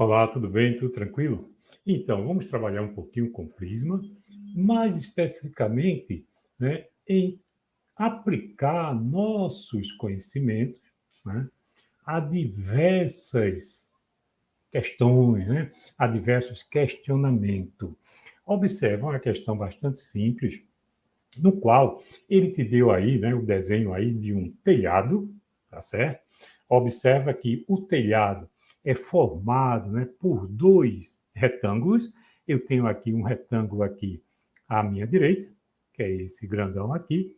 Olá, tudo bem? Tudo tranquilo? Então, vamos trabalhar um pouquinho com prisma, mais especificamente, né, em aplicar nossos conhecimentos, né, a diversas questões, né, a diversos questionamentos. Observa uma questão bastante simples, no qual ele te deu aí, né, o desenho aí de um telhado, tá certo? Observa que o telhado é formado, né, por dois retângulos. Eu tenho aqui um retângulo aqui à minha direita, que é esse grandão aqui,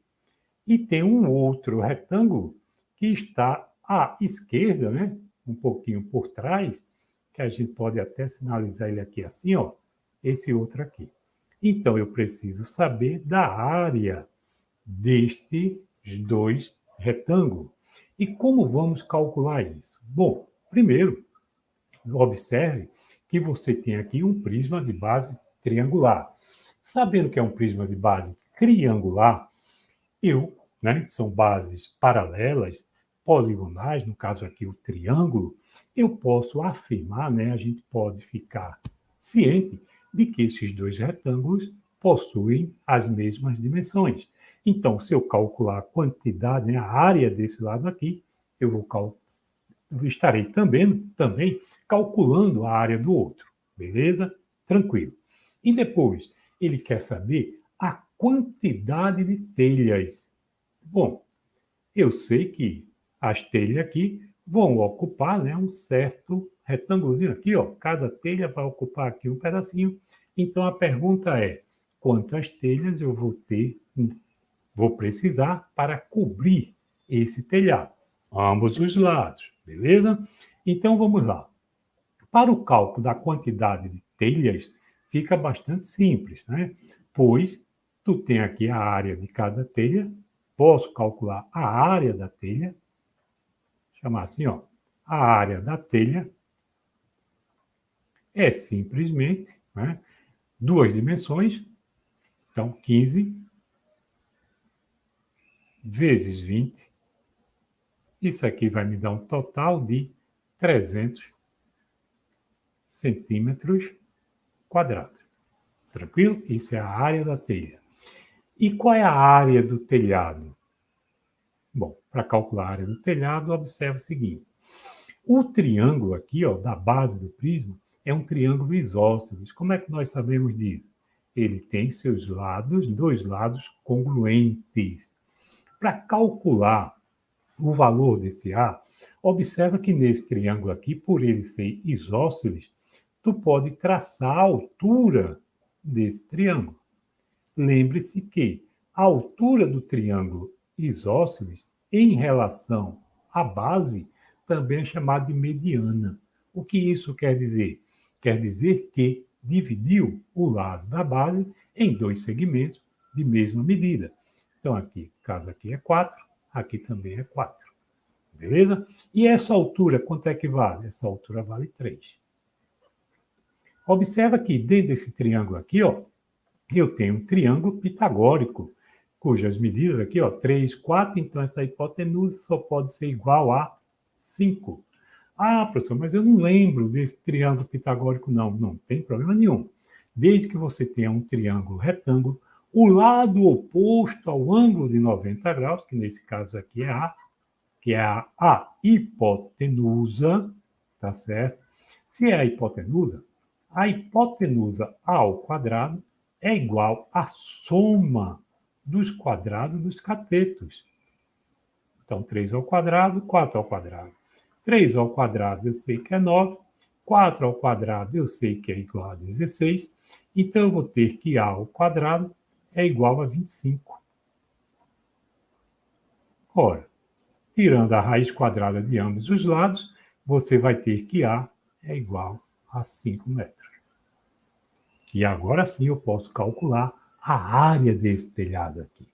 e tem um outro retângulo que está à esquerda, né, um pouquinho por trás, que a gente pode até sinalizar ele aqui assim, ó, esse outro aqui. Então eu preciso saber da área destes dois retângulos. E como vamos calcular isso? Bom, primeiro, observe que você tem aqui um prisma de base triangular. Sabendo que é um prisma de base triangular, né, são bases paralelas, poligonais, no caso aqui o triângulo, eu posso afirmar, né, a gente pode ficar ciente de que esses dois retângulos possuem as mesmas dimensões. Então, se eu calcular a quantidade, né, a área desse lado aqui, estarei também calculando a área do outro. Beleza? Tranquilo. E depois, ele quer saber a quantidade de telhas. Bom, eu sei que as telhas aqui vão ocupar, né, um certo retângulozinho aqui, ó. Cada telha vai ocupar aqui um pedacinho. Então a pergunta é: quantas telhas eu vou precisar para cobrir esse telhado? Ambos os lados, beleza? Então vamos lá. Para o cálculo da quantidade de telhas, fica bastante simples, né? Pois tu tem aqui a área de cada telha, posso calcular a área da telha, chamar assim, ó, a área da telha é simplesmente, né, duas dimensões, então 15 vezes 20, isso aqui vai me dar um total de 300 centímetros quadrados. Tranquilo? Isso é a área da telha. E qual é a área do telhado? Bom, para calcular a área do telhado, observe o seguinte. O triângulo aqui, ó, da base do prisma, é um triângulo isósceles. Como é que nós sabemos disso? Ele tem seus lados, dois lados congruentes. Para calcular o valor desse A, observa que nesse triângulo aqui, por ele ser isósceles, tu pode traçar a altura desse triângulo. Lembre-se que a altura do triângulo isósceles em relação à base também é chamada de mediana. O que isso quer dizer? Quer dizer que dividiu o lado da base em dois segmentos de mesma medida. Então, aqui, caso aqui é 4, aqui também é 4. Beleza? E essa altura, quanto é que vale? Essa altura vale 3. Observa que dentro desse triângulo aqui, ó, eu tenho um triângulo pitagórico, cujas medidas aqui, ó, 3, 4, então essa hipotenusa só pode ser igual a 5. Ah, professor, mas eu não lembro desse triângulo pitagórico, não. Não tem problema nenhum. Desde que você tenha um triângulo retângulo, o lado oposto ao ângulo de 90 graus, que nesse caso aqui é A, que é a hipotenusa, tá certo? Se é a hipotenusa ao quadrado é igual à soma dos quadrados dos catetos. Então, 3 ao quadrado, 4 ao quadrado. 3 ao quadrado eu sei que é 9, 4 ao quadrado eu sei que é igual a 16, então eu vou ter que A ao quadrado é igual a 25. Ora, tirando a raiz quadrada de ambos os lados, você vai ter que A é igual a 5 metros. E agora sim eu posso calcular a área desse telhado aqui.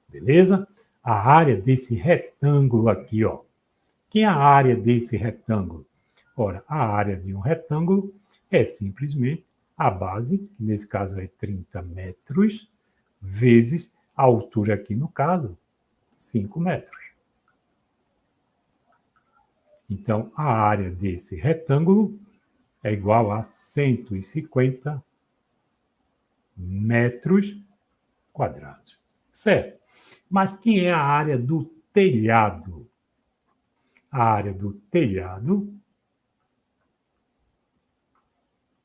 Beleza? A área desse retângulo aqui, ó. Que é a área desse retângulo? Ora, a área de um retângulo é simplesmente a base, que nesse caso é 30 metros, vezes a altura aqui no caso, 5 metros. Então, a área desse retângulo é igual a 150 metros quadrados. Certo. Mas quem é a área do telhado? A área do telhado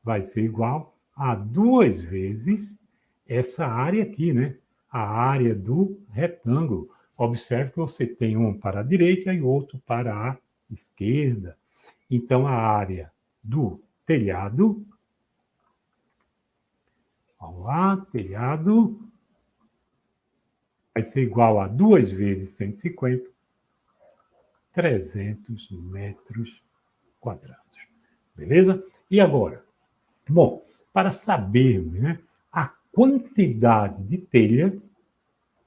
vai ser igual a 2 vezes essa área aqui, né? A área do retângulo. Observe que você tem um para a direita e outro para a esquerda. Então, a área do telhado, vamos lá, telhado, vai ser igual a 2 vezes 150, 300 metros quadrados. Beleza? E agora? Bom, para sabermos, né, a quantidade de telha,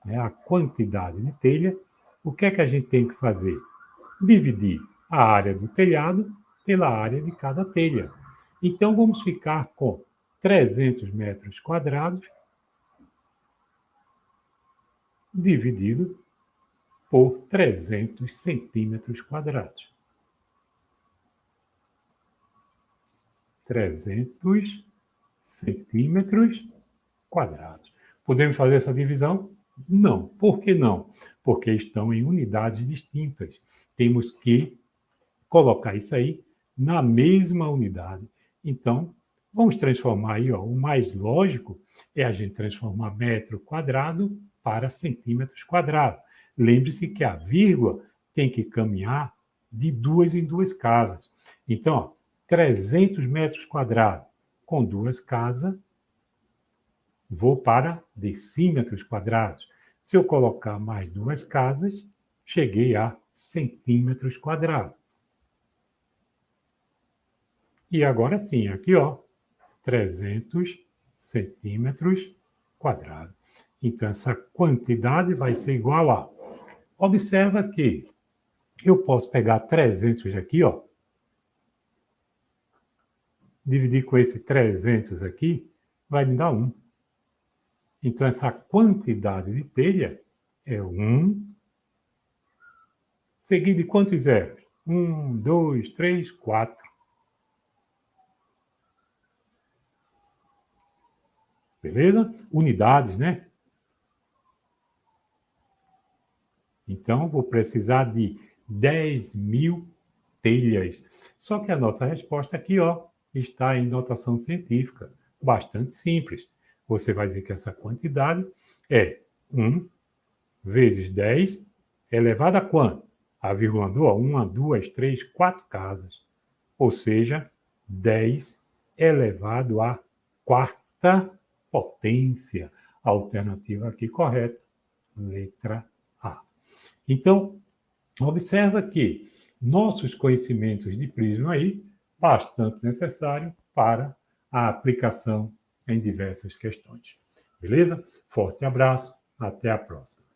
né, a quantidade de telha, o que é que a gente tem que fazer? Dividir a área do telhado pela área de cada telha. Então, vamos ficar com 300 metros quadrados dividido por 300 centímetros quadrados. 300 centímetros quadrados. Podemos fazer essa divisão? Não. Por que não? Porque estão em unidades distintas. Temos que colocar isso aí na mesma unidade. Então, vamos transformar aí, ó, o mais lógico é a gente transformar metro quadrado para centímetros quadrados. Lembre-se que a vírgula tem que caminhar de duas em duas casas. Então, ó, 300 metros quadrados com duas casas, vou para decímetros quadrados. Se eu colocar mais duas casas, cheguei a centímetros quadrados. E agora sim, aqui, ó, 300 centímetros quadrados. Então, essa quantidade vai ser igual a... Observa que eu posso pegar 300 aqui, ó, dividir com esse 300 aqui, vai me dar 1. Então, essa quantidade de telha é 1, seguido de quantos zeros? 1, 2, 3, 4. Beleza? Unidades, né? Então, vou precisar de 10.000 telhas. Só que a nossa resposta aqui, ó, está em notação científica, bastante simples. Você vai dizer que essa quantidade é 1 vezes 10 elevado a quanto? A vírgula andou a 1, 2, 3, 4 casas. Ou seja, 10 elevado à quarta potência. A alternativa aqui correta, letra A. Então, observa que nossos conhecimentos de prisma aí, bastante necessário para a aplicação em diversas questões. Beleza? Forte abraço, até a próxima.